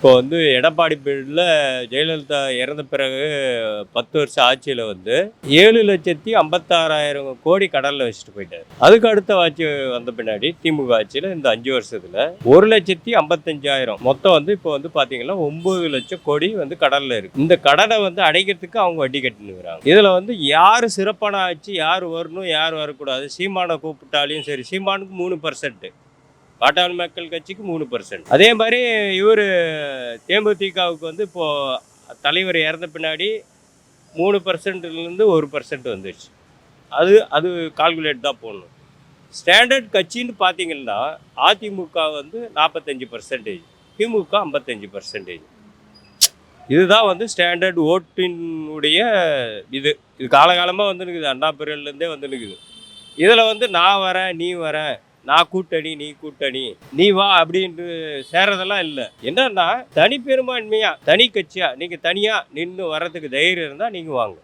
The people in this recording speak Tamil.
இப்போ எடப்பாடி பீரியட்ல ஜெயலலிதா இறந்த பிறகு 10 வருஷம் ஆட்சியில 7,56,000 கோடி கடல்ல வச்சுட்டு போயிட்டாரு. அதுக்கு அடுத்த ஆட்சி வந்த பின்னாடி திமுக ஆட்சியில இந்த 5 வருஷத்துல 1,55,000 மொத்தம் இப்போ பாத்தீங்கன்னா 9 லட்சம் கோடி கடல்ல இருக்கு. இந்த கடனை அடைக்கிறதுக்கு அவங்க வட்டி கட்டினுங்கிறாங்க. இதுல யாரு சிறப்பான ஆட்சி, யார் வரணும், யார் வரக்கூடாது. சீமானை கூப்பிட்டாலையும் சரி, சீமானுக்கு 3%. பாட்டாளி மக்கள் கட்சிக்கு 3%. அதே மாதிரி இவர் தேமுதிகவுக்கு இப்போ தலைவர் இறந்த பின்னாடி 3%லேருந்து 1% வந்துடுச்சு. அது அது கால்குலேட் தான் போடணும். ஸ்டாண்டர்ட் கட்சின்னு பார்த்தீங்கன்னா அதிமுக 45%, திமுக 55%. இதுதான் ஸ்டாண்டர்ட் ஓட்டினுடைய இது இது காலகாலமாக வந்துருக்குது. அண்ணா பீரியட்லேருந்தே வந்துருக்குது. இதில் நான் வரேன், நீ வர, நான் கூட்டணி, நீ கூட்டணி, நீ வா அப்படின்ட்டு சேர்றதெல்லாம் இல்லை. என்னன்னா தனி பெரும்பான்மையா, தனி கட்சியா, நீங்க தனியா நின்று வர்றதுக்கு தைரியம் இருந்தால் நீங்க வாங்க.